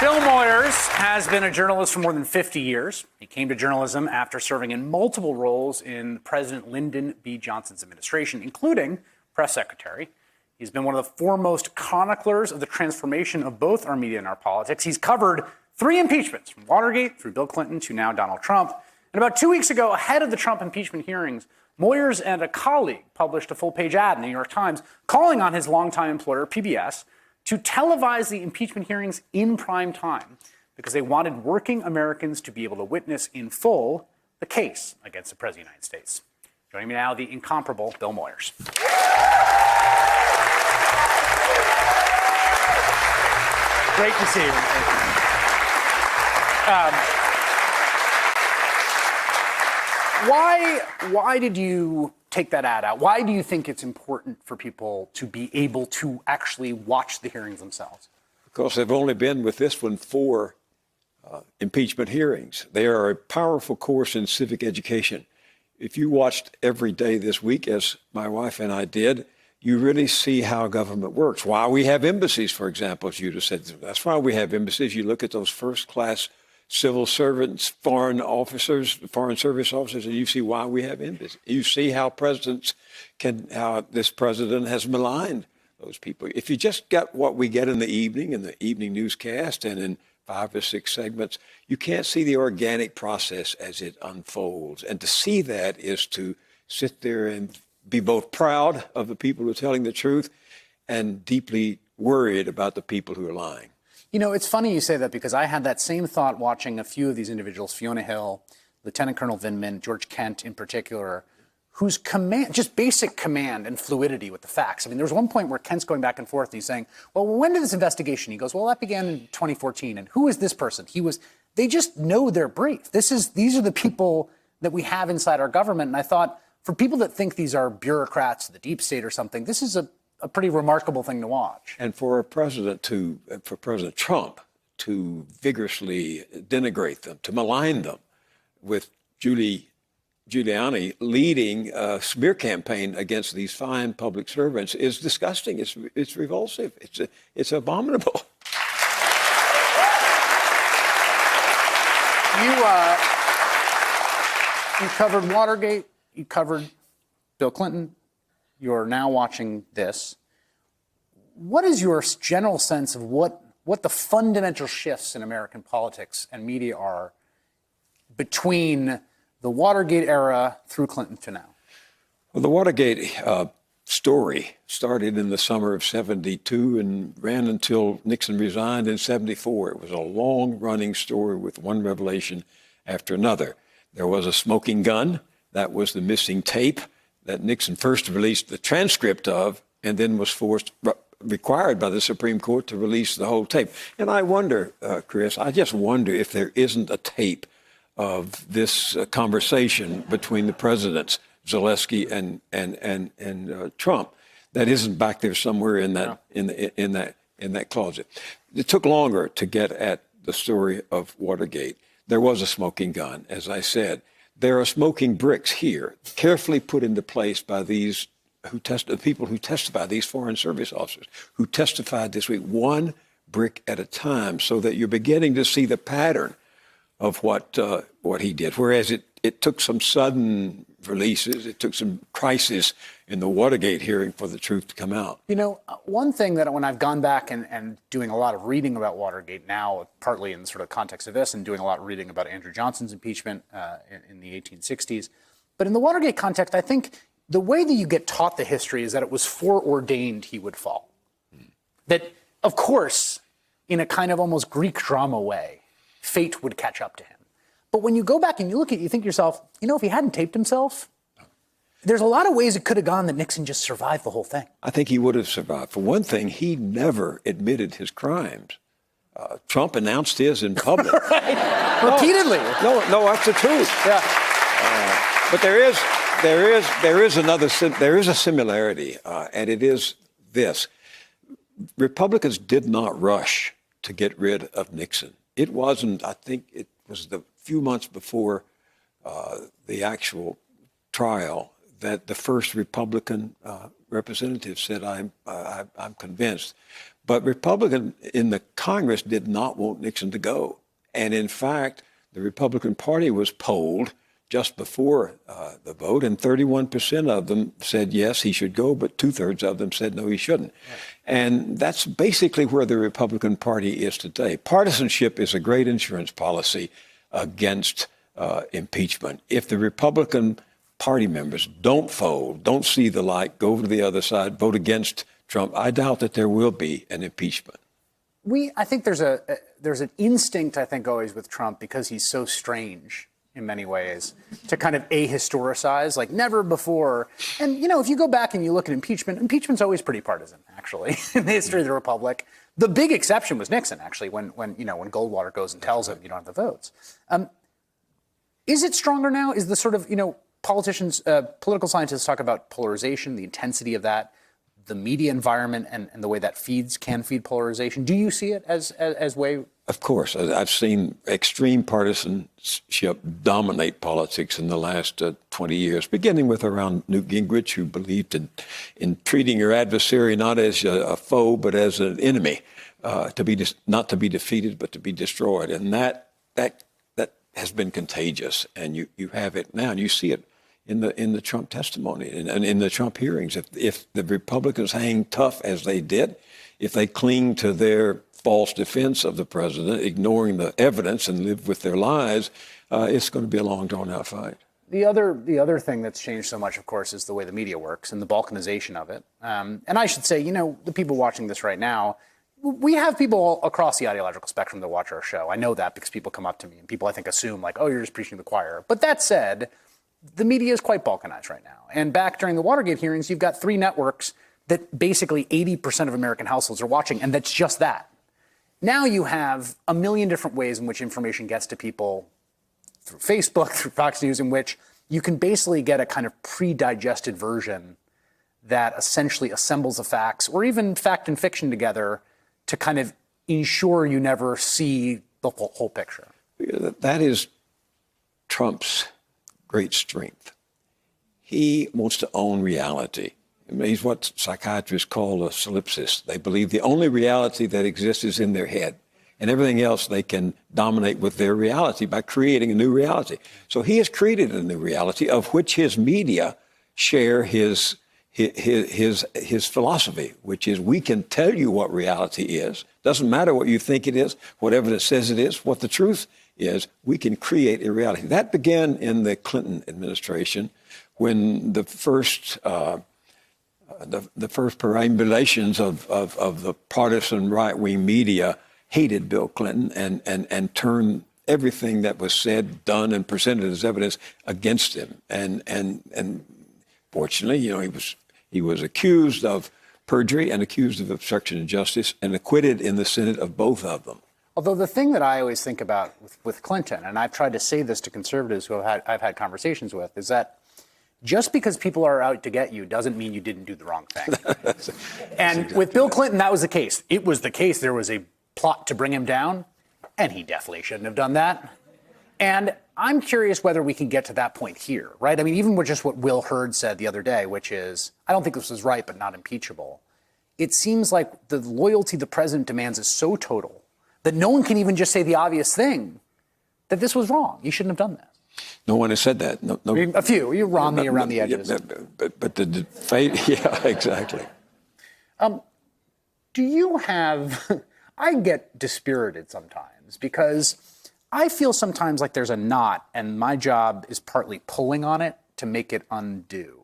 Bill Moyers has been a journalist for more than 50 years. He came to journalism after serving in multiple roles in President Lyndon B. Johnson's administration, including press secretary. He's been one of the foremost chroniclers of the transformation of both our media and our politics. He's covered 3 impeachments, from Watergate through Bill Clinton to now Donald Trump. And about 2 weeks ago, ahead of the Trump impeachment hearings, Moyers and a colleague published a full-page ad in the New York Times calling on his longtime employer, PBS, to televise the impeachment hearings in prime time because they wanted working Americans to be able to witness in full the case against the President of the United States. Joining me now, the incomparable Bill Moyers. Great to see you. Why did you take that ad out? Why do you think it's important for people to be able to actually watch the hearings themselves? Because they've only been with this one 4 impeachment hearings. They are a powerful course in civic education. If you watched every day this week, as my wife and I did, you really see how government works. Why we have embassies, for example, as you just said. That's why we have embassies. You look at those first-class civil servants, foreign officers, foreign service officers, and you see why we have embassies. You see how how this president has maligned those people. If you just got what we get in the evening newscast and in 5 or 6 segments, you can't see the organic process as it unfolds. And to see that is to sit there and be both proud of the people who are telling the truth and deeply worried about the people who are lying. You know, it's funny you say that because I had that same thought watching a few of these individuals, Fiona Hill, Lieutenant Colonel Vindman, George Kent in particular, whose command, just basic command and fluidity with the facts. I mean, there was one point where Kent's going back and forth and he's saying, well, when did this investigation? He goes, well, that began in 2014. And who is this person? They just know their brief. These are the people that we have inside our government. And I thought, for people that think these are bureaucrats, the deep state or something, this is a pretty remarkable thing to watch. And for President Trump to vigorously denigrate them, to malign them, with Giuliani leading a smear campaign against these fine public servants is disgusting. It's revulsive. It's abominable. You covered Watergate. You covered Bill Clinton. You're now watching this. What is your general sense of what the fundamental shifts in American politics and media are between the Watergate era through Clinton to now? Well, the Watergate story started in the summer of '72 and ran until Nixon resigned in '74. It was a long-running story with one revelation after another. There was a smoking gun. That was the missing tape that Nixon first released the transcript of and then was required by the Supreme Court to release the whole tape. And I wonder, Chris, I just wonder if there isn't a tape of this conversation between the presidents, Zelensky and Trump, that isn't back there somewhere in that closet. It took longer to get at the story of Watergate. There was a smoking gun, as I said. There are smoking bricks here, carefully put into place by these people who testify, these foreign service officers who testified this week, one brick at a time, so that you're beginning to see the pattern of what he did. Whereas it took some sudden releases, it took some crisis in the Watergate hearing for the truth to come out. You know, one thing that when I've gone back and doing a lot of reading about Watergate now, partly in the sort of context of this and doing a lot of reading about Andrew Johnson's impeachment in the 1860s, but in the Watergate context, I think the way that you get taught the history is that it was foreordained he would fall. That, of course, in a kind of almost Greek drama way, fate would catch up to him. But when you go back and you look at it, you think to yourself, you know, if he hadn't taped himself, there's a lot of ways it could have gone that Nixon just survived the whole thing. I think he would have survived. For one thing, he never admitted his crimes. Trump announced his in public. Right. Repeatedly. No, that's the truth. Yeah. But there is a similarity, and it is this. Republicans did not rush to get rid of Nixon. It wasn't, I think it was the few months before the actual trial that the first Republican representative said, I'm convinced. But Republicans in the Congress did not want Nixon to go. And in fact, the Republican Party was polled just before the vote, and 31% of them said yes, he should go, but 2/3 of them said no, he shouldn't. Yeah. And that's basically where the Republican Party is today. Partisanship is a great insurance policy against impeachment. If the Republican Party members don't fold, don't see the light, go to the other side, vote against Trump, I doubt that there will be an impeachment. I think there's an instinct, I think, always with Trump, because he's so strange in many ways, to kind of ahistoricize, like never before. And, you know, if you go back and you look at impeachment's always pretty partisan, actually, in the history of the Republic. The big exception was Nixon, actually, when Goldwater goes and tells him you don't have the votes. Is it stronger now? Is the sort of, politicians, political scientists talk about polarization, the intensity of that, the media environment and the way that can feed polarization. Do you see it as way? Of course. I've seen extreme partisanship dominate politics in the last 20 years, beginning with around Newt Gingrich, who believed in treating your adversary not as a foe, but as an enemy, not to be defeated, but to be destroyed. And that has been contagious. And you have it now, and you see it in the Trump testimony and in the Trump hearings. If the Republicans hang tough as they did, if they cling to their false defense of the president, ignoring the evidence and live with their lies, it's going to be a long, drawn-out fight. The other thing that's changed so much, of course, is the way the media works and the balkanization of it. And I should say, the people watching this right now, we have people across the ideological spectrum that watch our show. I know that because people come up to me and people, I think, assume like, oh, you're just preaching to the choir. But that said, the media is quite balkanized right now. And back during the Watergate hearings, you've got 3 networks that basically 80% of American households are watching, and that's just that. Now you have a million different ways in which information gets to people through Facebook, through Fox News, in which you can basically get a kind of pre-digested version that essentially assembles the facts, or even fact and fiction together, to kind of ensure you never see the whole picture. That is Trump's great strength. He wants to own reality. I mean, he's what psychiatrists call a solipsist. They believe the only reality that exists is in their head, and everything else they can dominate with their reality by creating a new reality. So he has created a new reality of which his media share his philosophy, which is we can tell you what reality is. Doesn't matter what you think it is, what evidence says it is, what the truth is, we can create a reality. That began in the Clinton administration when the first perambulations of the partisan right-wing media hated Bill Clinton and turned everything that was said, done, and presented as evidence against him. And fortunately, he was accused of perjury and accused of obstruction of justice and acquitted in the Senate of both of them. Although the thing that I always think about with Clinton, and I've tried to say this to conservatives who I've had conversations with, is that just because people are out to get you doesn't mean you didn't do the wrong thing. And exactly with Bill Clinton, that was the case. It was the case. There was a plot to bring him down, and he definitely shouldn't have done that. And I'm curious whether we can get to that point here, right? I mean, even with just what Will Hurd said the other day, which is, I don't think this was right, but not impeachable. It seems like the loyalty the president demands is so total that no one can even just say the obvious thing, that this was wrong. You shouldn't have done that. No one has said that. No, I mean, a few. You're around the edges. But the fate, yeah, exactly. Do you have, I get dispirited sometimes because I feel sometimes like there's a knot and my job is partly pulling on it to make it undo.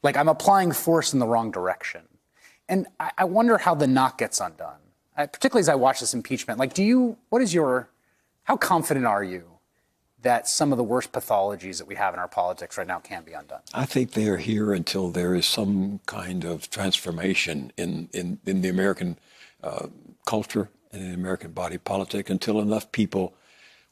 Like I'm applying force in the wrong direction. And I wonder how the knot gets undone. Particularly as I watch this impeachment, like how confident are you that some of the worst pathologies that we have in our politics right now can be undone? I think they are here until there is some kind of transformation in the American culture and in the American body politic, until enough people,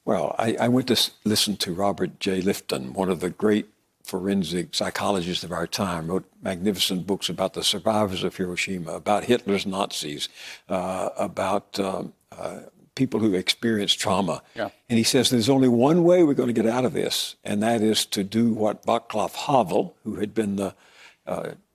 I went to listen to Robert J. Lifton, one of the great forensic psychologists of our time, wrote magnificent books about the survivors of Hiroshima, about Hitler's Nazis, about people who experienced trauma. Yeah. And he says there's only one way we're going to get out of this, and that is to do what Václav Havel, who had been the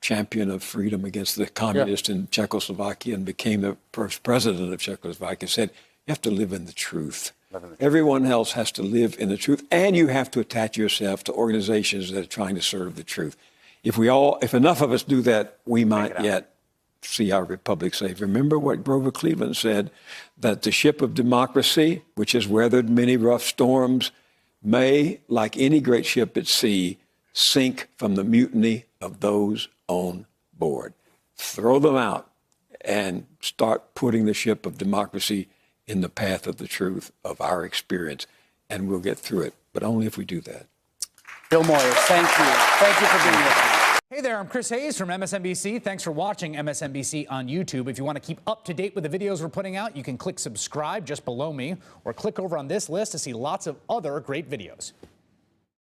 champion of freedom against the communists in Czechoslovakia and became the first president of Czechoslovakia, said, you have to live in the truth. Everyone else has to live in the truth, and you have to attach yourself to organizations that are trying to serve the truth. If enough of us do that, we might yet see our republic saved. Remember what Grover Cleveland said, that the ship of democracy, which has weathered many rough storms, may, like any great ship at sea, sink from the mutiny of those on board. Throw them out and start putting the ship of democracy in the path of the truth of our experience, and we'll get through it, but only if we do that. Bill Moyers, thank you. Thank you for being with us. Hey there, I'm Chris Hayes from MSNBC. Thanks for watching MSNBC on YouTube. If you want to keep up to date with the videos we're putting out, you can click subscribe just below me, or click over on this list to see lots of other great videos.